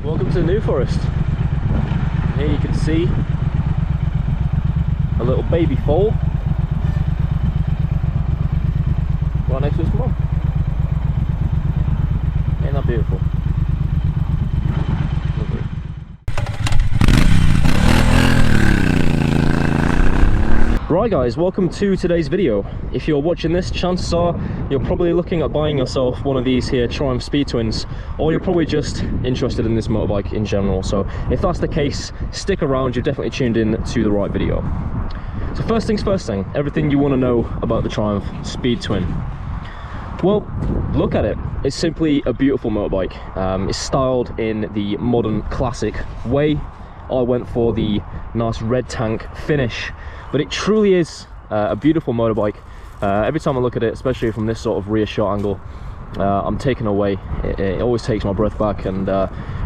Welcome to the New Forest. Here you can see a little baby foal right next to its mum. Ain't that beautiful? Lovely. Right guys, welcome to today's video. If you're watching this, chances are you're probably looking at buying yourself one of these here Triumph Speed Twins, or you're probably just interested in this motorbike in general. So if that's the case, stick around, you've definitely tuned in to the right video. So first things first thing, everything you want to know about the Triumph Speed Twin. Well, look at it. It's simply a beautiful motorbike. It's styled in the modern classic way. I went for the nice red tank finish, but it truly is a beautiful motorbike. Every time I look at it, especially from this sort of rear shot angle, I'm taken away. It always takes my breath back, and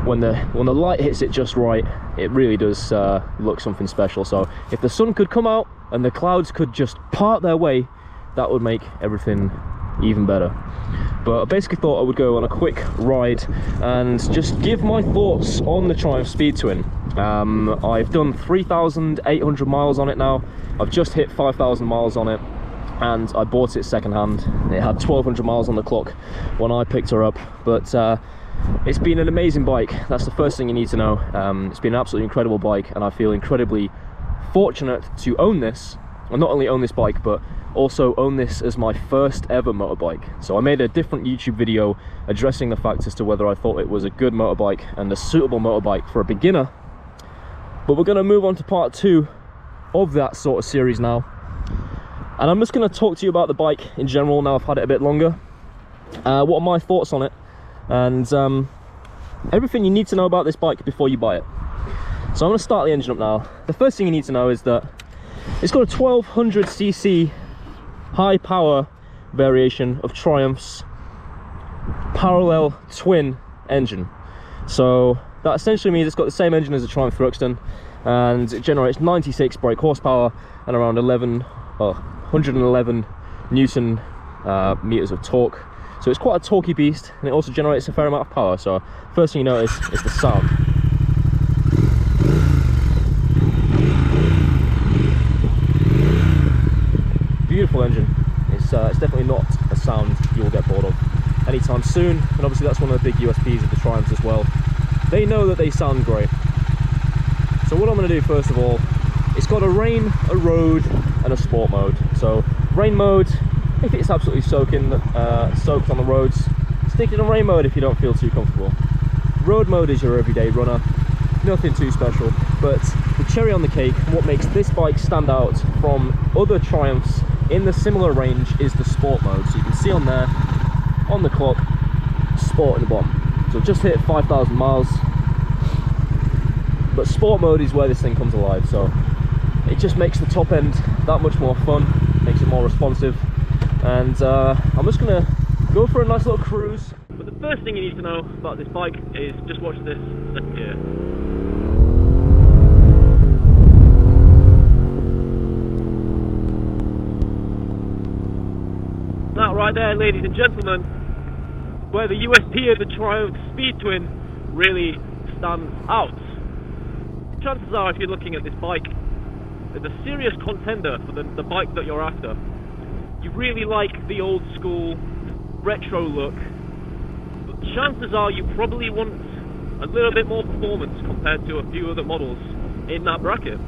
when the light hits it just right, it really does look something special. So if the sun could come out and the clouds could just part their way, that would make everything even better. But I basically thought I would go on a quick ride and just give my thoughts on the Triumph Speed Twin. I've done 3,800 miles on it now. I've just hit 5,000 miles on it, and I bought it secondhand. It had 1,200 miles on the clock when I picked her up, but it's been an amazing bike. That's the first thing you need to know. It's been an absolutely incredible bike, and I feel incredibly fortunate to own this. Well, not only own this bike, but also own this as my first ever motorbike. So I made a different YouTube video addressing the fact as to whether I thought it was a good motorbike and a suitable motorbike for a beginner. But we're going to move on to part 2 of that sort of series now. And I'm just going to talk to you about the bike in general now I've had it a bit longer. What are my thoughts on it, and everything you need to know about this bike before you buy it. So I'm going to start the engine up now. The first thing you need to know is that it's got a 1200cc high power variation of Triumph's parallel twin engine. So that essentially means it's got the same engine as the Triumph Thruxton, and it generates 96 brake horsepower and around 111 Newton meters of torque. So it's quite a torquey beast, and it also generates a fair amount of power. So first thing you notice is the sound. Beautiful engine. It's definitely not a sound you'll get bored of anytime soon, and obviously that's one of the big USPs of the Triumphs as well. They know that they sound great. So what I'm going to do first of all, it's got a rain, a road, and a sport mode. So rain mode, if it's absolutely soaked on the roads, stick it in rain mode if you don't feel too comfortable. Road mode is your everyday runner, nothing too special. But the cherry on the cake, what makes this bike stand out from other Triumphs in the similar range, is the sport mode. So you can see on there, on the clock, sport in the bottom. So just hit 5,000 miles. But sport mode is where this thing comes alive. So it just makes the top end that much more fun, makes it more responsive. And I'm just gonna go for a nice little cruise. But the first thing you need to know about this bike is just watch this second gear. That right there, ladies and gentlemen, where the USP of the Triumph Speed Twin really stands out. Chances are, if you're looking at this bike as a serious contender for the bike that you're after, you really like the old school retro look, but chances are you probably want a little bit more performance compared to a few other models in that bracket.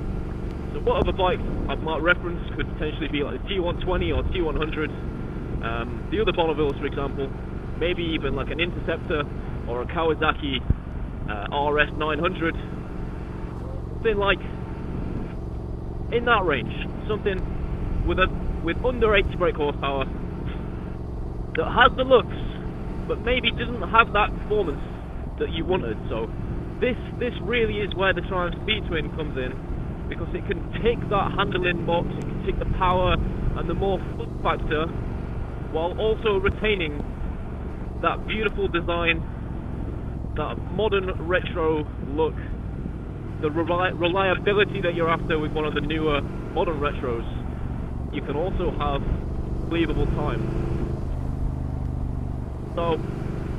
So what other bikes I might reference could potentially be like the T120 or T100, the other Bonnevilles for example, maybe even like an Interceptor or a Kawasaki RS900, something like in that range, something with under 80 brake horsepower that has the looks but maybe doesn't have that performance that you wanted. So this really is where the Triumph Speed Twin comes in, because it can tick that handling box, it can tick the power and the more fun factor, while also retaining that beautiful design, that modern retro look, the reliability that you're after with one of the newer modern retros. You can also have believable time. So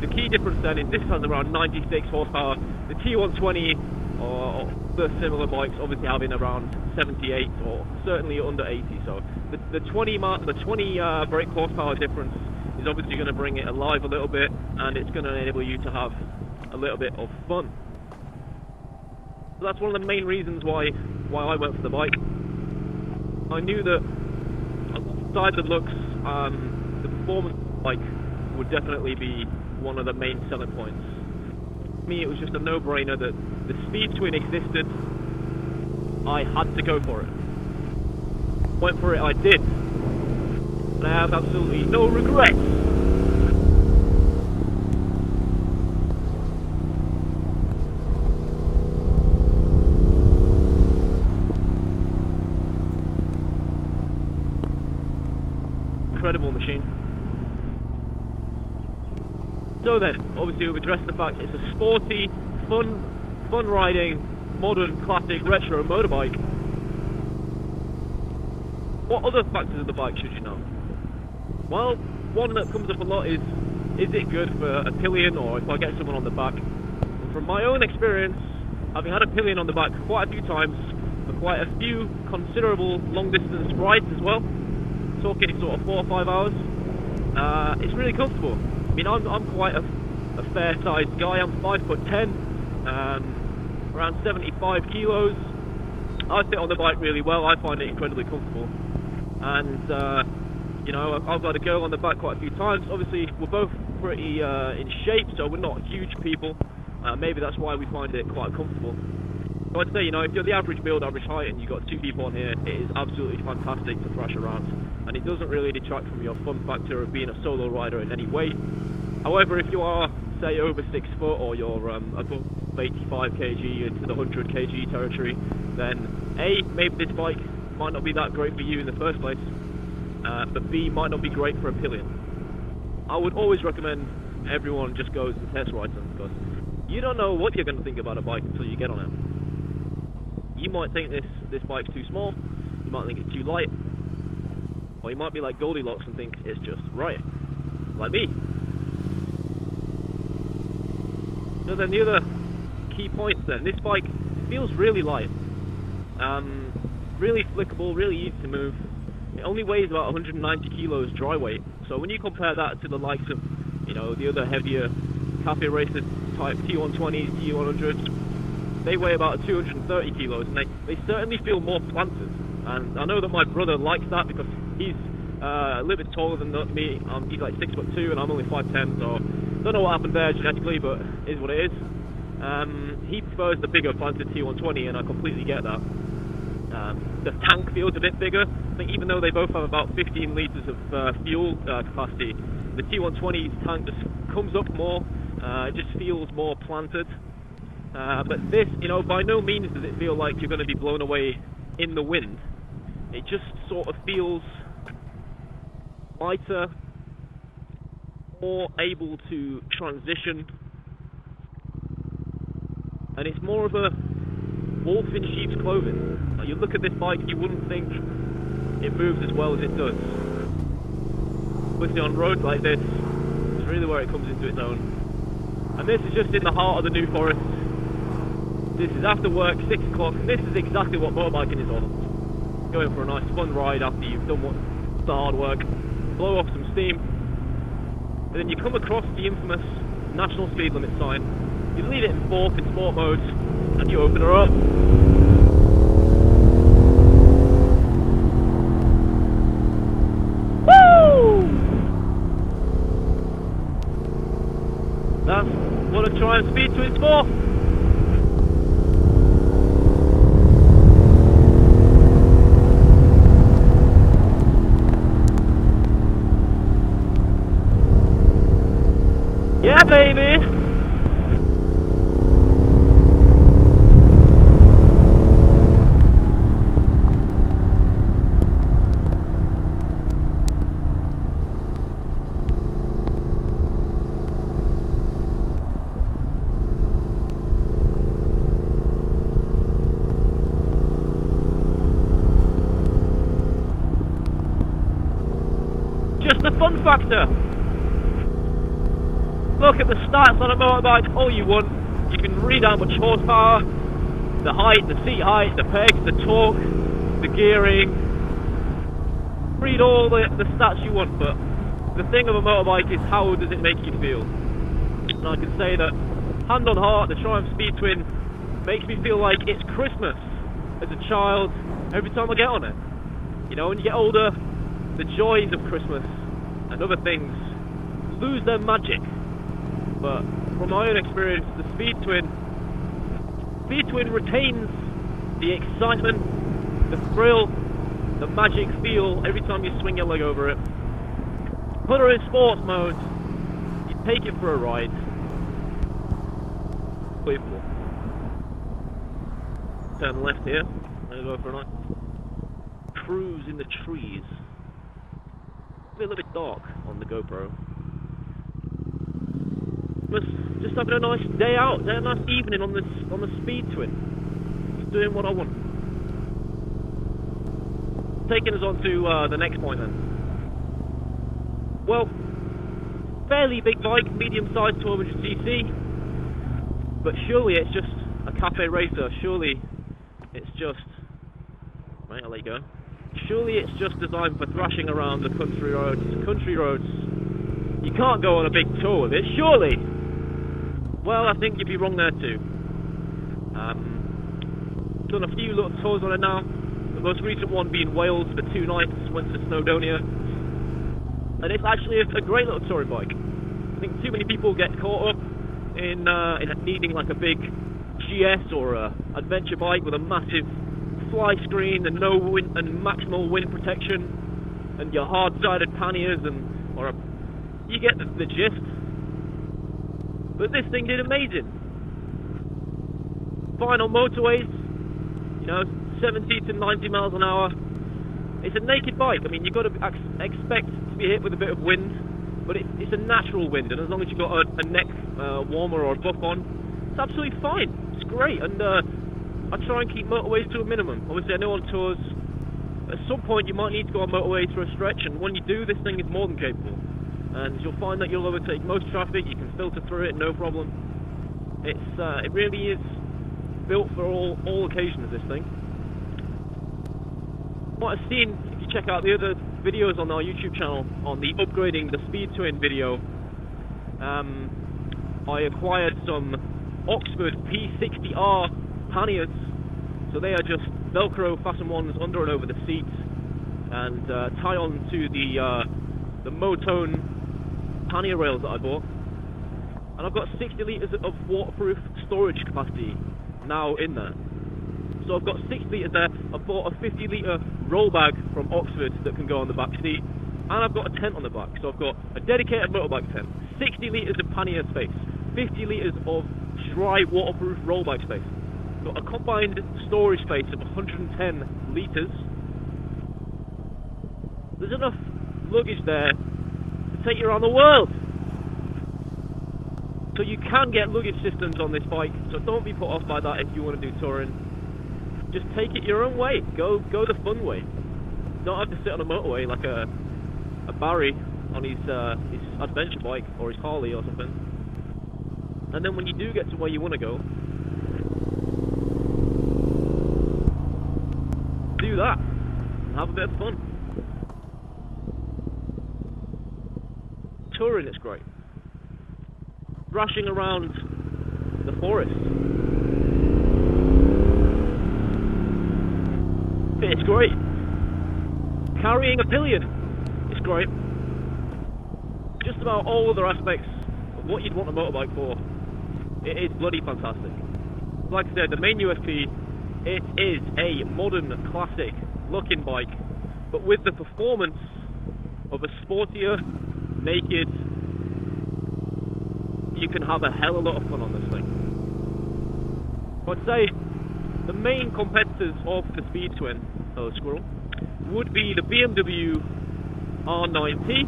the key difference then is this has around 96 horsepower. The T120 or the similar bikes obviously having around 78 or certainly under 80. So the 20 brake horsepower difference is obviously going to bring it alive a little bit, and it's going to enable you to have a little bit of fun. So that's one of the main reasons why I went for the bike. I knew that aside the looks, the performance of the bike would definitely be one of the main selling points. For me, it was just a no-brainer that the Speed Twin existed. I had to go for it. Went for it, I did. And I have absolutely no regrets. Incredible machine. So then, obviously we've addressed the fact it's a sporty, fun riding, modern, classic, retro motorbike. What other factors of the bike should you know? Well, one that comes up a lot is it good for a pillion, or if I get someone on the back? And from my own experience, having had a pillion on the back quite a few times, for quite a few considerable long distance rides as well, talking sort of 4 or 5 hours, it's really comfortable. I mean, I'm quite a fair-sized guy. I'm 5'10", around 75 kilos. I sit on the bike really well. I find it incredibly comfortable. And, you know, I've got a girl on the back quite a few times. Obviously, we're both pretty in shape, so we're not huge people. Maybe that's why we find it quite comfortable. So I'd say, you know, if you're the average build, average height, and you've got 2 people on here, it is absolutely fantastic to thrash around. And it doesn't really detract from your fun factor of being a solo rider in any way. However, if you are, say, over 6 foot, or you're above 85 kg into the 100 kg territory, then A, maybe this bike might not be that great for you in the first place, but B, might not be great for a pillion. I would always recommend everyone just goes and test rides them, because you don't know what you're going to think about a bike until you get on it. You might think this bike's too small, you might think it's too light, or you might be like Goldilocks and think it's just right, like me. So then the other key points then, this bike feels really light, really flickable, really easy to move. It only weighs about 190 kilos dry weight, so when you compare that to the likes of, you know, the other heavier cafe racer type T120s, T100s, they weigh about 230 kilos, and they certainly feel more planted. And I know that my brother likes that because he's a little bit taller than me. He's like 6'2", and I'm only 5'10", so don't know what happened there genetically, but it is what it is. He prefers the bigger planted T120, and I completely get that. The tank feels a bit bigger. I think even though they both have about 15 litres of fuel capacity, the T120's tank just comes up more. It just feels more planted. But this, you know, by no means does it feel like you're going to be blown away in the wind. It just sort of feels lighter, more able to transition, and it's more of a wolf in sheep's clothing. Like, you look at this bike, you wouldn't think it moves as well as it does. Obviously on roads like this, it's really where it comes into its own. And this is just in the heart of the New Forest. This is after work, 6 o'clock, and this is exactly what motorbiking is all about. Going for a nice fun ride after you've done the hard work, blow off some steam, and then you come across the infamous national speed limit sign, you leave it in 4th in sport mode, and you open her up. Woo! That's what a Triumph Speed Twin's for. Yeah, baby! Just the fun factor! look at the stats on a motorbike all you want. You can read how much horsepower, the height, the seat height, the pegs, the torque, the gearing. Read all the stats you want, but the thing of a motorbike is how does it make you feel? And I can say that, hand on heart, the Triumph Speed Twin makes me feel like it's Christmas as a child every time I get on it. You know, when you get older, the joys of Christmas and other things lose their magic. But from my own experience, the Speed Twin retains the excitement, the thrill, the magic feel every time you swing your leg over it. Put her in sports mode, you take it for a ride. Unbelievable. Turn left here, I'm gonna go for a nice cruise in the trees. It's a little bit dark on the GoPro. Just having a nice day out, a nice evening on the Speed Twin. Just doing what I want. Taking us on to the next point then. Well, fairly big bike, medium-sized 1200cc, but surely it's just a cafe racer. Surely it's just... Right, I'll let you go. Surely it's just designed for thrashing around the country roads. Country roads. You can't go on a big tour with it, surely! Well, I think you'd be wrong there too. Done a few little tours on it now. The most recent one being Wales for 2 nights, went to Snowdonia. And it's actually a great little touring bike. I think too many people get caught up in needing like a big GS or a adventure bike with a massive fly screen and no wind and maximal wind protection and your hard-sided panniers you get the gist. But this thing did amazing. Fine on motorways, you know, 70 to 90 miles an hour. It's a naked bike. I mean, you've got to expect to be hit with a bit of wind, but it's a natural wind, and as long as you've got a neck warmer or a buff on, it's absolutely fine. It's great, and I try and keep motorways to a minimum. Obviously, I know on tours, at some point you might need to go on motorways for a stretch, and when you do, this thing is more than capable. And you'll find that you'll overtake most traffic, you can filter through it, no problem. It really is built for all occasions, this thing. What I've seen, if you check out the other videos on our YouTube channel, on the upgrading the Speed Twin video, I acquired some Oxford P60R panniers. So they are just Velcro fasten ones under and over the seat, and tie on to the Motone pannier rails that I bought. And I've got 60 litres of waterproof storage capacity now in there. So I've got 6 litres there. I've bought a 50 litre roll bag from Oxford that can go on the back seat, and I've got a tent on the back. So I've got a dedicated motorbike tent, 60 litres of pannier space, 50 litres of dry waterproof roll bag space. Got a combined storage space of 110 litres. There's enough luggage there to take you around the world. So you can get luggage systems on this bike, so don't be put off by that if you want to do touring. Just take it your own way. Go the fun way. Don't have to sit on a motorway like a Barry on his adventure bike or his Harley or something. And then when you do get to where you want to go, do that and have a bit of fun. Touring is great. Thrashing around the forest, it's great. Carrying a pillion, it's great. Just about all other aspects of what you'd want a motorbike for, it is bloody fantastic. Like I said, the main USP, it is a modern, classic looking bike, but with the performance of a sportier, naked. You can have a hell of a lot of fun on this thing. I'd say the main competitors of the Speed Twin, squirrel, would be the BMW R9T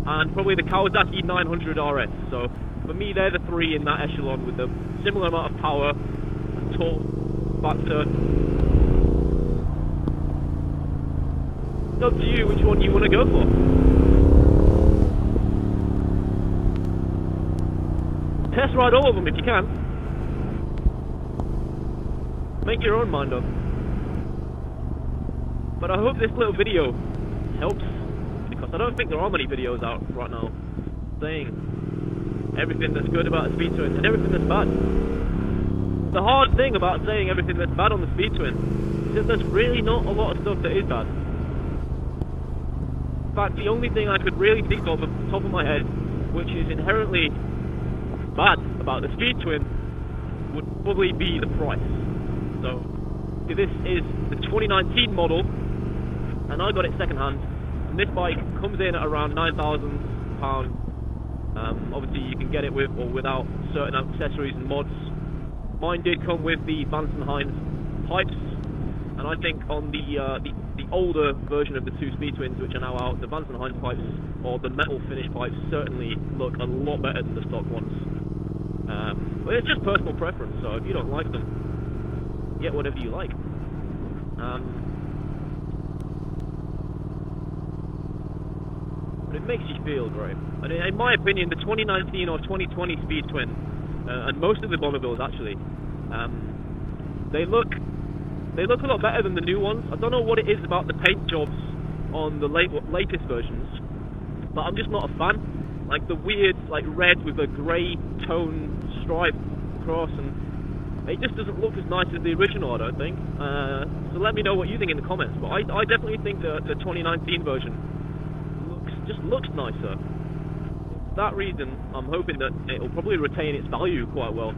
and probably the Kawasaki 900 RS. So for me, they're the 3 in that echelon with a similar amount of power and torque factor. It's up to you which one you want to go for. Test ride all of them if you can. Make your own mind up. But I hope this little video helps, because I don't think there are many videos out right now saying everything that's good about the Speed Twin and everything that's bad. The hard thing about saying everything that's bad on the Speed Twin is that there's really not a lot of stuff that is bad. In fact, the only thing I could really think of off the top of my head, which is inherently bad about the Speed Twin, would probably be the price. So, this is the 2019 model, and I got it second hand, and this bike comes in at around £9,000. Obviously you can get it with or without certain accessories and mods. Mine did come with the Vance & Hines pipes, and I think on the older version of the two Speed Twins which are now out, the Vance & Hines pipes, or the metal finish pipes, certainly look a lot better than the stock ones. But it's just personal preference, so if you don't like them, get whatever you like. But it makes you feel great. And in my opinion, the 2019 or 2020 Speed Twin, and most of the Bombervilles actually, they look a lot better than the new ones. I don't know what it is about the paint jobs on the latest versions, but I'm just not a fan. Like the weird, like red with a grey tone stripe across, and it just doesn't look as nice as the original, I don't think. So let me know what you think in the comments. But I definitely think the 2019 version looks nicer. For that reason, I'm hoping that it'll probably retain its value quite well.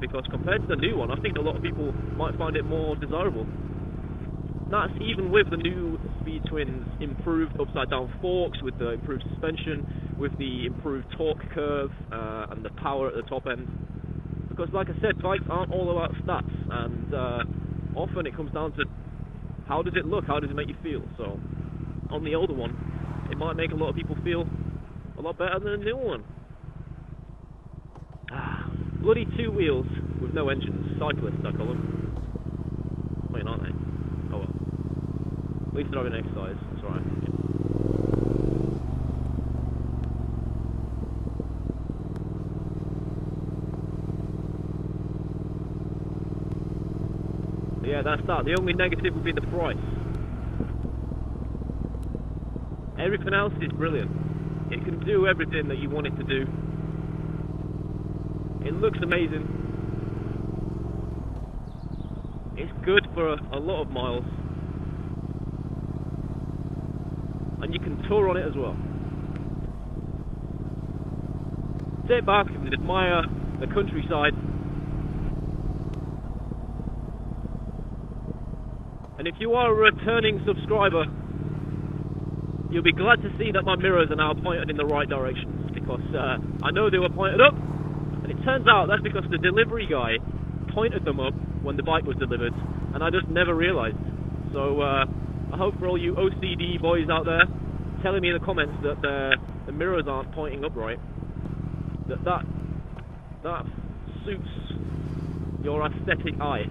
Because compared to the new one, I think a lot of people might find it more desirable. That's even with the new Speed Twins improved upside down forks, with the improved suspension, with the improved torque curve, and the power at the top end. Because like I said, bikes aren't all about stats, and often it comes down to how does it look, how does it make you feel. So on the older one, it might make a lot of people feel a lot better than the new one. Bloody two wheels with no engines, cyclists I call them. Wait, aren't they? Oh well. At least they're having exercise, that's alright. Yeah, that's that. The only negative would be the price. Everything else is brilliant. It can do everything that you want it to do. It looks amazing. It's good for a lot of miles. And you can tour on it as well. Sit back and admire the countryside. And if you are a returning subscriber, you'll be glad to see that my mirrors are now pointed in the right directions, because I know they were pointed up, and it turns out that's because the delivery guy pointed them up when the bike was delivered, and I just never realised. So I hope for all you OCD boys out there telling me in the comments that the mirrors aren't pointing up right, that suits your aesthetic eye.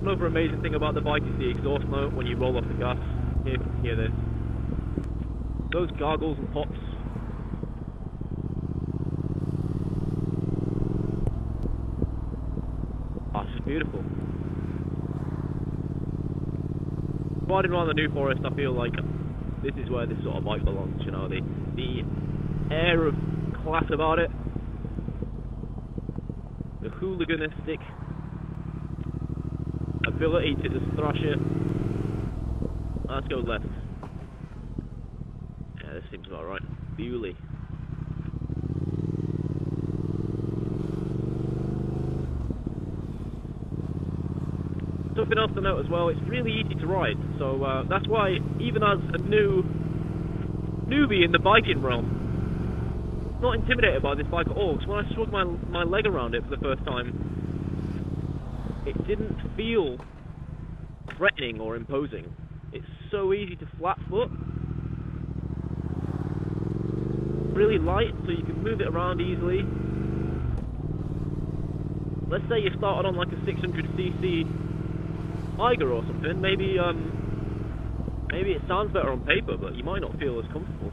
Another amazing thing about the bike is the exhaust note when you roll off the gas. Here, hear this. Those gargles and pops. Oh, it's just beautiful. Riding around the New Forest, I feel like this is where this sort of bike belongs, you know, the air of class about it, the hooliganistic ability to just thrash it. Let's go left. Yeah, this seems about right. Bewley. Something else to note as well, it's really easy to ride, so that's why even as a newbie in the biking realm, not intimidated by this bike at all, because when I swung my leg around it for the first time, it didn't feel threatening or imposing. It's so easy to flat foot. Really light, so you can move it around easily. Let's say you started on like a 600cc Eiger or something, maybe Maybe it sounds better on paper, but you might not feel as comfortable.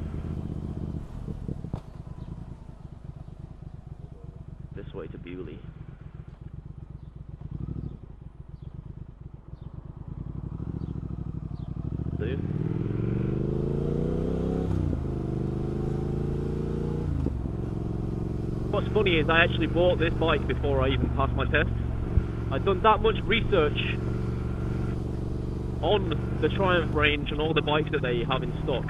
This way to Bewley. See? What's funny is I actually bought this bike before I even passed my test. I'd done that much research on the Triumph range and all the bikes that they have in stock,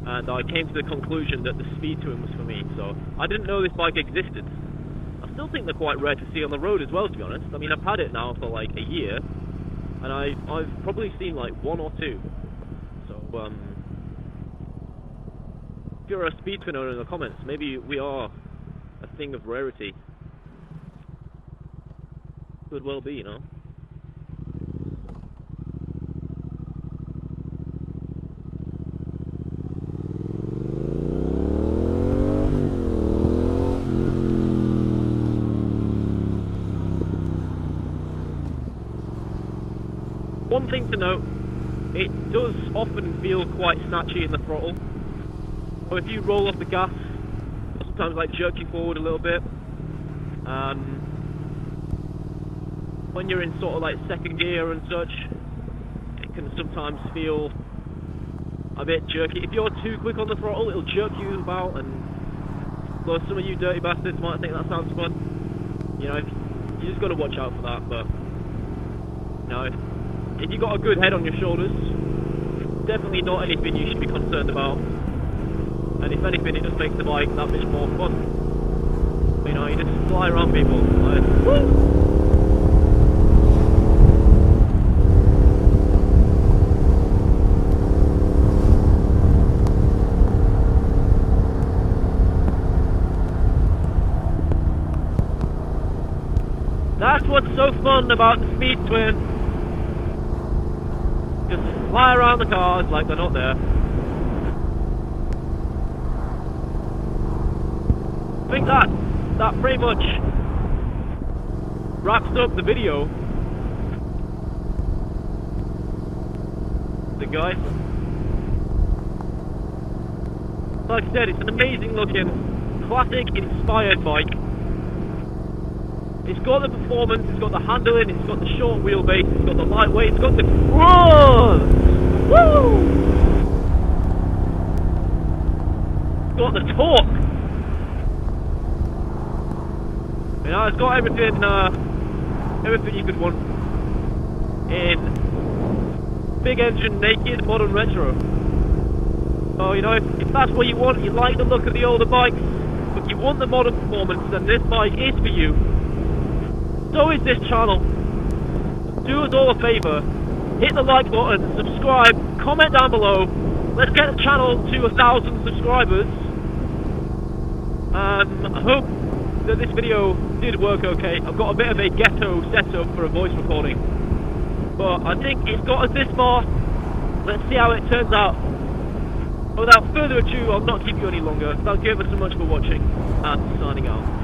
and I came to the conclusion that the Speed Twin was for me. So I didn't know this bike existed. I still think they're quite rare to see on the road as well, to be honest. I mean, I've had it now for like a year, and I've probably seen like one or two. So if you're a Speed Twin owner in the comments, maybe we are a thing of rarity. Could well be, you know. One thing to note, it does often feel quite snatchy in the throttle. So if you roll off the gas, it'll sometimes like jerk you forward a little bit. When you're in sort of like second gear and such, it can sometimes feel a bit jerky. If you're too quick on the throttle, it'll jerk you about, and though some of you dirty bastards might think that sounds fun, you know, you just got to watch out for that. But you know, if you've got a good head on your shoulders, definitely not anything you should be concerned about. And if anything, it just makes the bike that much more fun. You know, you just fly around people. Like, woo! That's what's so fun about the Speed Twin. Just fly around the cars like they're not there. I think that pretty much wraps up the video. The guy. Like I said, it's an amazing looking, classic inspired bike. It's got the performance, it's got the handling, it's got the short wheelbase, it's got the lightweight, it's got the growth! Woo! It's got the torque! You know, it's got everything you could want in big engine, naked, modern retro. So, you know, if that's what you want, you like the look of the older bikes, but you want the modern performance, then this bike is for you. So is this channel. Do us all a favour, hit the like button, subscribe, comment down below. Let's get the channel to 1,000 subscribers. I hope that this video did work okay. I've got a bit of a ghetto setup for a voice recording, but I think it's got us this far. Let's see how it turns out. Without further ado, I'll not keep you any longer. Thank you ever so much for watching, and signing out.